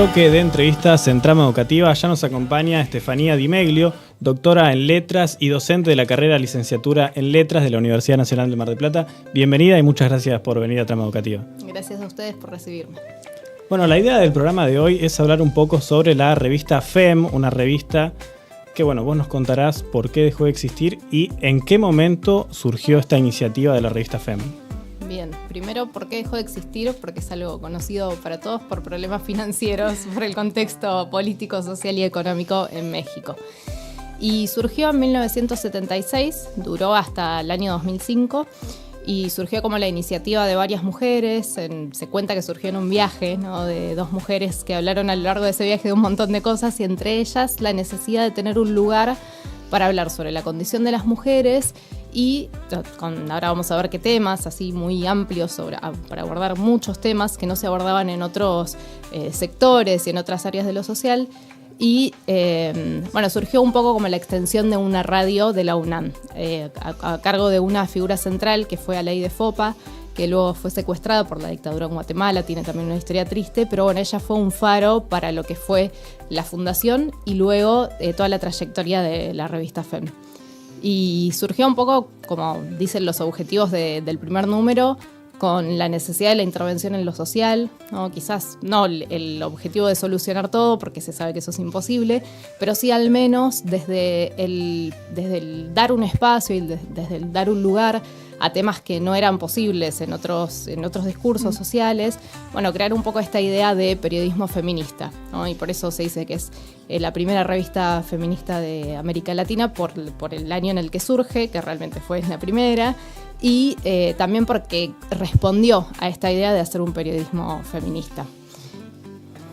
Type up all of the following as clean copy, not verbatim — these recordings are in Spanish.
bloque de entrevistas en Trama Educativa ya nos acompaña Estefanía Di Meglio, doctora en Letras y docente de la carrera Licenciatura en Letras de la Universidad Nacional de Mar del Plata. Bienvenida y muchas gracias por venir a Trama Educativa. Gracias a ustedes por recibirme. Bueno, la idea del programa de hoy es hablar un poco sobre la revista FEM, una revista que, bueno, vos nos contarás por qué dejó de existir y en qué momento surgió esta iniciativa de la revista FEM. Bien, primero, ¿por qué dejó de existir? Porque es algo conocido para todos por problemas financieros, por el contexto político, social y económico en México. Y surgió en 1976, duró hasta el año 2005 y surgió como la iniciativa de varias mujeres. Se cuenta que surgió en un viaje, ¿no?, de dos mujeres que hablaron a lo largo de ese viaje de un montón de cosas y entre ellas la necesidad de tener un lugar para hablar sobre la condición de las mujeres y ahora vamos a ver qué temas, así muy amplios para abordar muchos temas que no se abordaban en otros sectores y en otras áreas de lo social. Y bueno, surgió un poco como la extensión de una radio de la UNAM, a cargo de una figura central que fue Aleide Fopa, que luego fue secuestrada por la dictadura en Guatemala, tiene también una historia triste, pero bueno, ella fue un faro para lo que fue la fundación y luego toda la trayectoria de la revista FEM. Y surgió un poco, como dicen los objetivos del primer número, con la necesidad de la intervención en lo social, ¿no? Quizás no el objetivo de solucionar todo, porque se sabe que eso es imposible, pero sí al menos desde el dar un espacio y desde el dar un lugar a temas que no eran posibles en otros discursos sociales, bueno, crear un poco esta idea de periodismo feminista, ¿no? Y por eso se dice que es la primera revista feminista de América Latina por el año en el que surge, que realmente fue la primera, y también porque respondió a esta idea de hacer un periodismo feminista.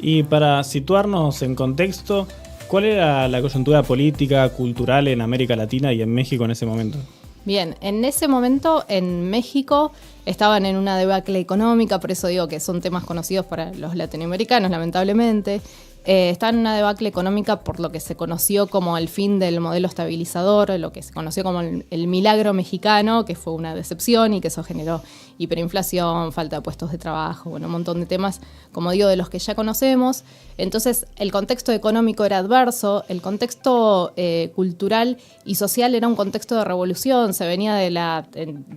Y para situarnos en contexto, ¿cuál era la coyuntura política, cultural en América Latina y en México en ese momento? Bien, en ese momento en México estaban en una debacle económica, por eso digo que son temas conocidos para los latinoamericanos, lamentablemente. Estaban en una debacle económica por lo que se conoció como el fin del modelo estabilizador, lo que se conoció como el milagro mexicano, que fue una decepción y que eso generó hiperinflación, falta de puestos de trabajo, bueno, un montón de temas, como digo, de los que ya conocemos. Entonces, el contexto económico era adverso, el contexto cultural y social era un contexto de revolución, se venía de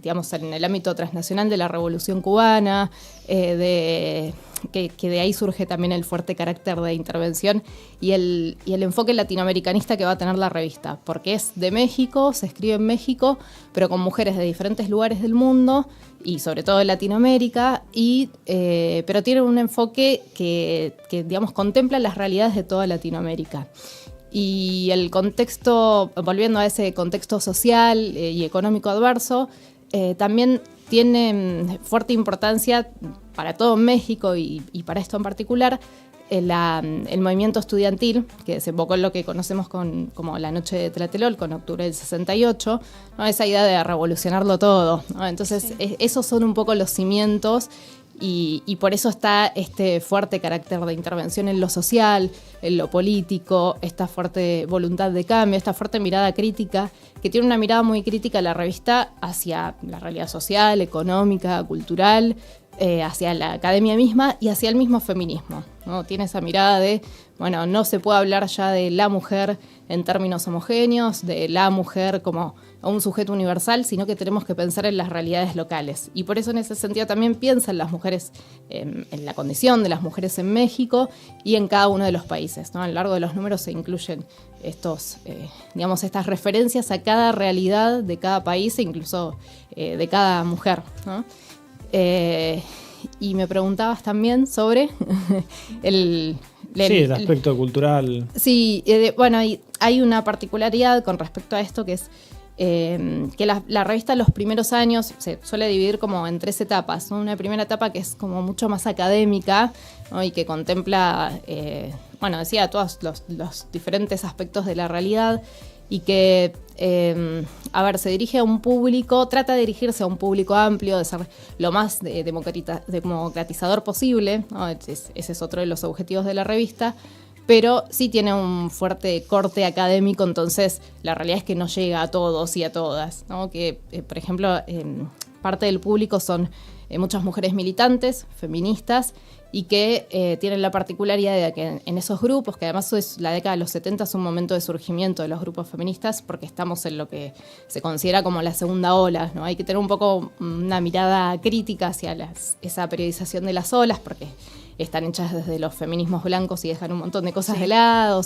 digamos, en el ámbito transnacional de la Revolución Cubana, que de ahí surge también el fuerte carácter de intervención y el enfoque latinoamericanista que va a tener la revista, porque es de México, se escribe en México, pero con mujeres de diferentes lugares del mundo y sobre todo de Latinoamérica, pero tiene un enfoque que digamos, contempla las realidades de toda Latinoamérica. Y el contexto, volviendo a ese contexto social y económico adverso, también tiene fuerte importancia para todo México y para esto en particular el movimiento estudiantil que desembocó en lo que conocemos como la Noche de Tlatelolco en octubre del 68, ¿no? Esa idea de revolucionarlo todo, ¿no? Entonces esos son un poco los cimientos y por eso está este fuerte carácter de intervención en lo social, en lo político, esta fuerte voluntad de cambio, esta fuerte mirada crítica, que tiene una mirada muy crítica a la revista hacia la realidad social, económica, cultural, hacia la academia misma y hacia el mismo feminismo, ¿no? Tiene esa mirada de, bueno, no se puede hablar ya de la mujer en términos homogéneos, de la mujer como un sujeto universal, sino que tenemos que pensar en las realidades locales. Y por eso en ese sentido también piensa en las mujeres, en la condición de las mujeres en México y en cada uno de los países, ¿no? A lo largo de los números se incluyen estas referencias a cada realidad de cada país e incluso de cada mujer, ¿no? Y me preguntabas también sobre el aspecto cultural. Sí, bueno, hay una particularidad con respecto a esto que es que la revista en los primeros años se suele dividir como en 3 etapas, ¿no? Una primera etapa que es como mucho más académica, ¿no? Y que contempla, decía, todos los diferentes aspectos de la realidad y que, se dirige a un público, trata de dirigirse a un público amplio, de ser lo más democratizador posible, ¿no? Ese es otro de los objetivos de la revista, pero sí tiene un fuerte corte académico, entonces la realidad es que no llega a todos y a todas, ¿no? Que, por ejemplo, parte del público son muchas mujeres militantes, feministas, y que tienen la particularidad de que en esos grupos, que además la década de los 70 es un momento de surgimiento de los grupos feministas, porque estamos en lo que se considera como la segunda ola, ¿no? Hay que tener un poco una mirada crítica hacia esa periodización de las olas, porque están hechas desde los feminismos blancos y dejan un montón de cosas de lado,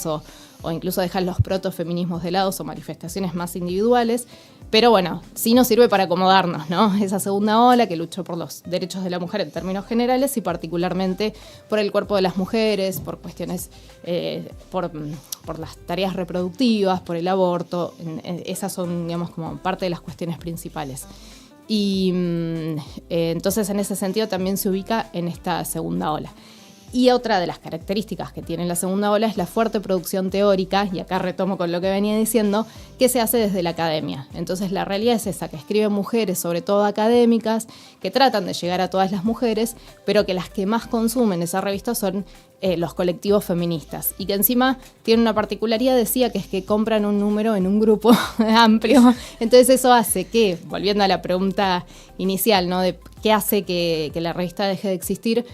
o incluso dejan los protofeminismos de lado, o manifestaciones más individuales. Pero bueno, sí nos sirve para acomodarnos, ¿no? Esa segunda ola que luchó por los derechos de la mujer en términos generales y particularmente por el cuerpo de las mujeres, por cuestiones, por las tareas reproductivas, por el aborto. Esas son, digamos, como parte de las cuestiones principales. Y entonces en ese sentido también se ubica en esta segunda ola. Y otra de las características que tiene la segunda ola es la fuerte producción teórica, y acá retomo con lo que venía diciendo, que se hace desde la academia. Entonces la realidad es esa, que escriben mujeres, sobre todo académicas, que tratan de llegar a todas las mujeres, pero que las que más consumen esa revista son los colectivos feministas. Y que encima tienen una particularidad, decía, que es que compran un número en un grupo amplio. Entonces eso hace que, volviendo a la pregunta inicial, ¿no?, de qué hace que la revista deje de existir,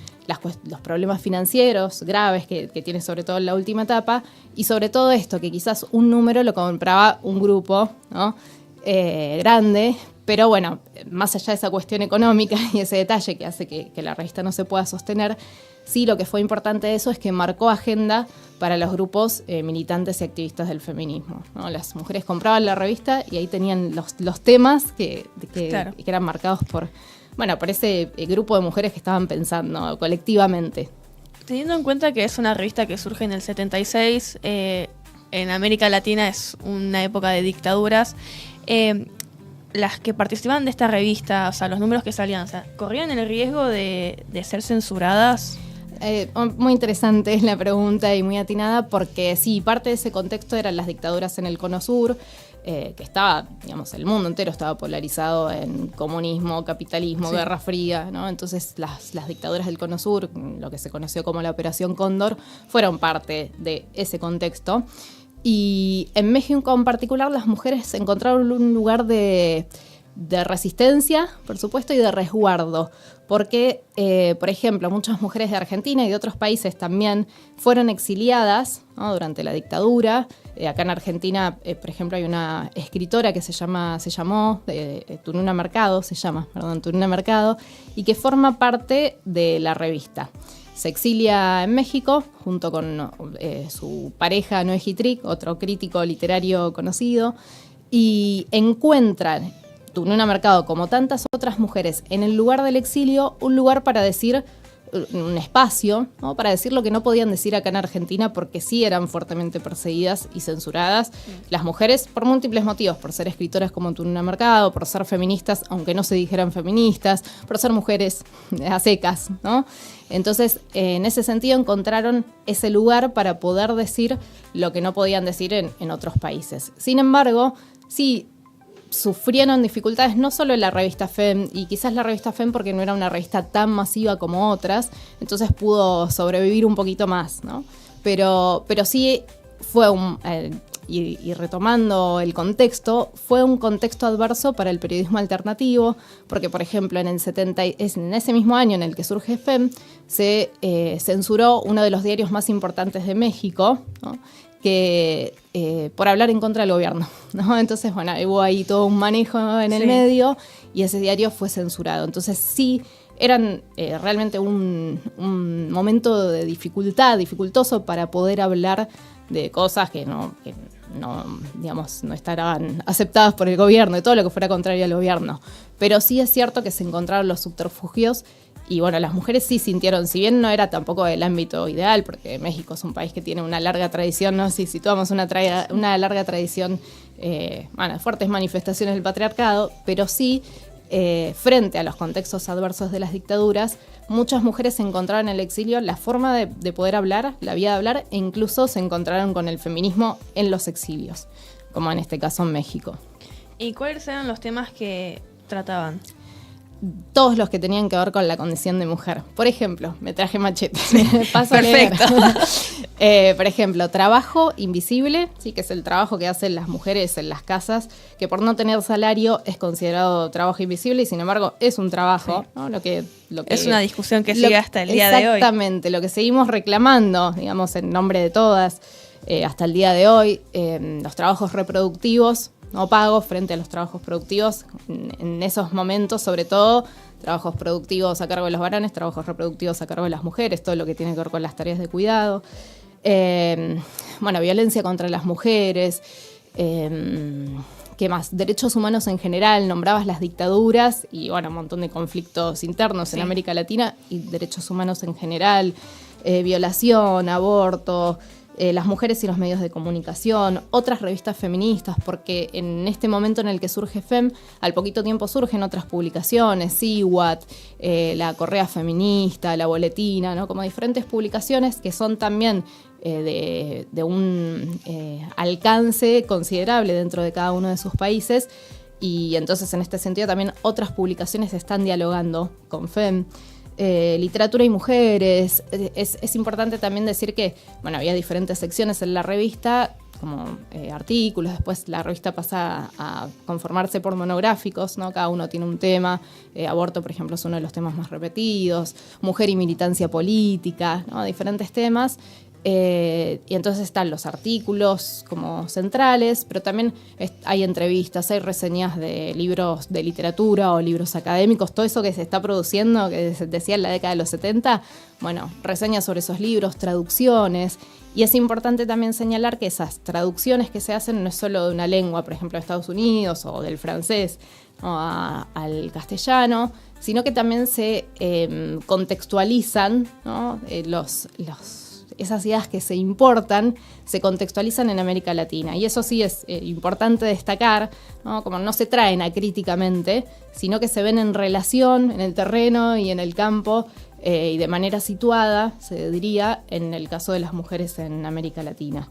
los problemas financieros graves que tiene sobre todo en la última etapa, y sobre todo esto, que quizás un número lo compraba un grupo, ¿no?, grande, pero bueno, más allá de esa cuestión económica y ese detalle que hace que la revista no se pueda sostener, sí, lo que fue importante de eso es que marcó agenda para los grupos militantes y activistas del feminismo, ¿no? Las mujeres compraban la revista y ahí tenían los temas que eran marcados por ese grupo de mujeres que estaban pensando colectivamente. Teniendo en cuenta que es una revista que surge en el 76, en América Latina es una época de dictaduras, las que participaban de esta revista, o sea, los números que salían, o sea, ¿corrían el riesgo de ser censuradas? Muy interesante es la pregunta y muy atinada, porque sí, parte de ese contexto eran las dictaduras en el Cono Sur, que estaba, digamos, el mundo entero estaba polarizado en comunismo, capitalismo, Guerra Fría, ¿no? Entonces las dictaduras del Cono Sur, lo que se conoció como la Operación Cóndor, fueron parte de ese contexto. Y en México en particular las mujeres encontraron un lugar de resistencia, por supuesto, y de resguardo. Porque, por ejemplo, muchas mujeres de Argentina y de otros países también fueron exiliadas, ¿no?, durante la dictadura. Acá en Argentina, por ejemplo, hay una escritora que se llamó Tununa Mercado, Tununa Mercado, y que forma parte de la revista. Se exilia en México junto con su pareja Noé Gitric, otro crítico literario conocido, y encuentran Tununa Mercado, como tantas otras mujeres, en el lugar del exilio, un lugar para decir, un espacio, ¿no?, para decir lo que no podían decir acá en Argentina, porque sí eran fuertemente perseguidas y censuradas. Las mujeres, por múltiples motivos, por ser escritoras como Tununa Mercado, por ser feministas, aunque no se dijeran feministas, por ser mujeres a secas, ¿no? Entonces, en ese sentido, encontraron ese lugar para poder decir lo que no podían decir en otros países. Sin embargo, sí sufrieron dificultades no solo en la revista FEM, y quizás la revista FEM porque no era una revista tan masiva como otras, entonces pudo sobrevivir un poquito más, ¿no? Pero sí fue y retomando el contexto, fue un contexto adverso para el periodismo alternativo, porque, por ejemplo, en ese mismo año en el que surge FEM, se censuró uno de los diarios más importantes de México, ¿no?, que por hablar en contra del gobierno, ¿no? Entonces, bueno, hubo ahí todo un manejo en el medio y ese diario fue censurado. Entonces, sí, eran realmente un momento de dificultoso para poder hablar de cosas que no, digamos, no estarán aceptadas por el gobierno, de todo lo que fuera contrario al gobierno. Pero sí es cierto que se encontraron los subterfugios. Y bueno, las mujeres sí sintieron, si bien no era tampoco el ámbito ideal, porque México es un país que tiene una larga tradición, ¿no? Si situamos una larga tradición, fuertes manifestaciones del patriarcado, pero sí, frente a los contextos adversos de las dictaduras, muchas mujeres encontraron en el exilio la forma de poder hablar, la vía de hablar, e incluso se encontraron con el feminismo en los exilios, como en este caso en México. ¿Y cuáles eran los temas que trataban? todos los que tenían que ver con la condición de mujer. Por ejemplo, me traje machete. Paso Perfecto. a leer. Por ejemplo, trabajo invisible, sí, que es el trabajo que hacen las mujeres en las casas, que por no tener salario es considerado trabajo invisible y sin embargo es un trabajo, ¿no? Lo que es una discusión que sigue hasta el día de hoy. Exactamente, lo que seguimos reclamando, digamos, en nombre de todas, hasta el día de hoy, los trabajos reproductivos no pagos frente a los trabajos productivos, en esos momentos, sobre todo, trabajos productivos a cargo de los varones, trabajos reproductivos a cargo de las mujeres, todo lo que tiene que ver con las tareas de cuidado. Violencia contra las mujeres, ¿qué más? Derechos humanos en general, nombrabas las dictaduras y, un montón de conflictos internos en América Latina y derechos humanos en general, violación, aborto, las mujeres y los medios de comunicación, otras revistas feministas, porque en este momento en el que surge FEM, al poquito tiempo surgen otras publicaciones, CIWAT, la Correa Feminista, la Boletina, ¿no? Como diferentes publicaciones que son también de un alcance considerable dentro de cada uno de sus países, y entonces en este sentido también otras publicaciones están dialogando con FEM. Literatura y mujeres. Es importante también decir que había diferentes secciones en la revista, como artículos, después la revista pasa a conformarse por monográficos, ¿no? Cada uno tiene un tema. Aborto, por ejemplo, es uno de los temas más repetidos, mujer y militancia política, ¿no? Diferentes temas. Y entonces están los artículos como centrales, pero también hay entrevistas, hay reseñas de libros de literatura o libros académicos, todo eso que se está produciendo, que se decía en la década de los 70, reseñas sobre esos libros, traducciones. Y es importante también señalar que esas traducciones que se hacen no es solo de una lengua, por ejemplo, de Estados Unidos o del francés, ¿no? al castellano, sino que también se contextualizan, ¿no? Esas ideas que se importan se contextualizan en América Latina. Y eso sí es importante destacar, ¿no? Como no se traen acríticamente, sino que se ven en relación, en el terreno y en el campo, y de manera situada, se diría, en el caso de las mujeres en América Latina.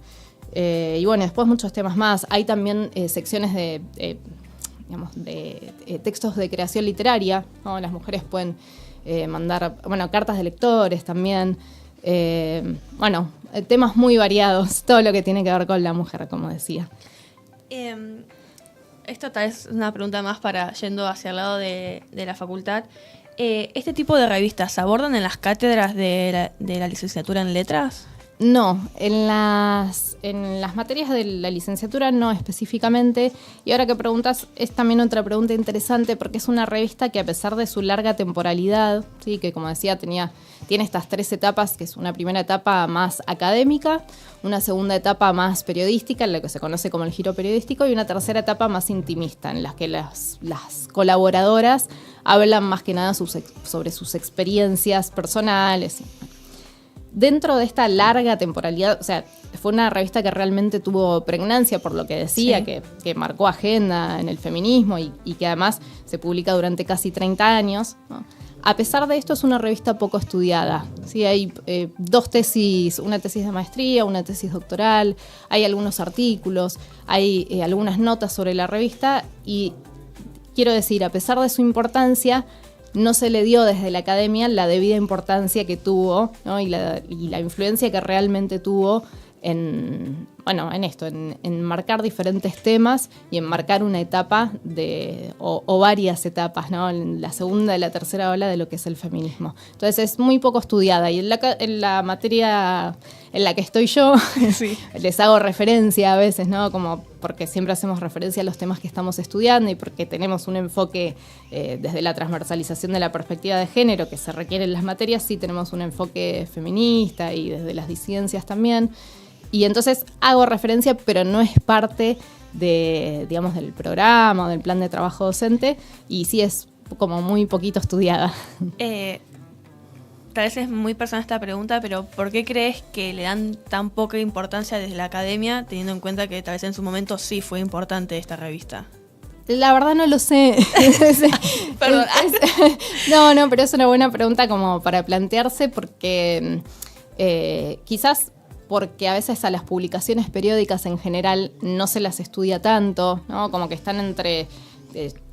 Y después muchos temas más. Hay también secciones de textos de creación literaria, ¿no? Las mujeres pueden mandar, cartas de lectores también. Temas muy variados, todo lo que tiene que ver con la mujer, como decía. Esto tal vez es una pregunta más para yendo hacia el lado de la facultad. ¿Este tipo de revistas se abordan en las cátedras de la licenciatura en letras? No, en las materias de la licenciatura no específicamente. Y ahora que preguntas, es también otra pregunta interesante porque es una revista que a pesar de su larga temporalidad, ¿sí? Que como decía tiene estas 3 etapas, que es una primera etapa más académica, una segunda etapa más periodística, en la que se conoce como el giro periodístico, y una tercera etapa más intimista, en la que las colaboradoras hablan más que nada sobre sus experiencias personales. Dentro de esta larga temporalidad, o sea, fue una revista que realmente tuvo pregnancia por lo que decía, sí, que marcó agenda en el feminismo y que además se publica durante casi 30 años, ¿no? A pesar de esto es una revista poco estudiada, ¿sí? Hay 2 tesis, una tesis de maestría, una tesis doctoral, hay algunos artículos, hay algunas notas sobre la revista y quiero decir, a pesar de su importancia, no se le dio desde la academia la debida importancia que tuvo, ¿no? y la influencia que realmente tuvo en marcar diferentes temas y en marcar una etapa o varias etapas, ¿no? En la segunda y la tercera ola de lo que es el feminismo. Entonces es muy poco estudiada y en la materia en la que estoy yo, sí, les hago referencia a veces, ¿no? Como porque siempre hacemos referencia a los temas que estamos estudiando y porque tenemos un enfoque desde la transversalización de la perspectiva de género que se requiere en las materias, sí tenemos un enfoque feminista y desde las disidencias también. Y entonces hago referencia, pero no es parte del programa o del plan de trabajo docente, y sí es como muy poquito estudiada. Tal vez es muy personal esta pregunta, pero ¿por qué crees que le dan tan poca importancia desde la academia, teniendo en cuenta que tal vez en su momento sí fue importante esta revista? La verdad no lo sé. Perdón. No, pero es una buena pregunta como para plantearse porque quizás porque a veces a las publicaciones periódicas en general no se las estudia tanto, ¿no? Como que están entre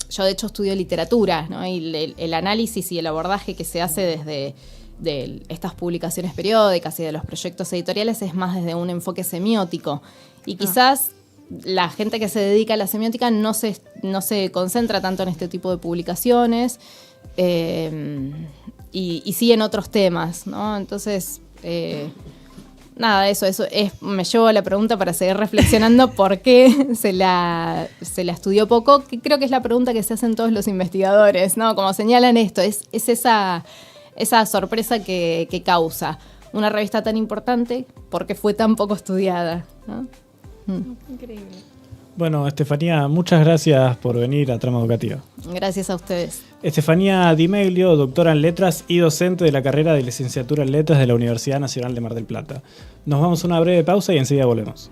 yo de hecho estudio literatura, ¿no? Y el análisis y el abordaje que se hace desde de estas publicaciones periódicas y de los proyectos editoriales es más desde un enfoque semiótico. Y quizás la gente que se dedica a la semiótica no se concentra tanto en este tipo de publicaciones y sí en otros temas, ¿no? Entonces, nada, eso me llevo a la pregunta para seguir reflexionando por qué se la estudió poco, que creo que es la pregunta que se hacen todos los investigadores, ¿no? Como señalan esto, es esa sorpresa que causa una revista tan importante porque fue tan poco estudiada, ¿no? Increíble. Bueno, Estefanía, muchas gracias por venir a Trama Educativa. Gracias a ustedes. Estefanía Di Meglio, doctora en Letras y docente de la carrera de Licenciatura en Letras de la Universidad Nacional de Mar del Plata. Nos vamos a una breve pausa y enseguida volvemos.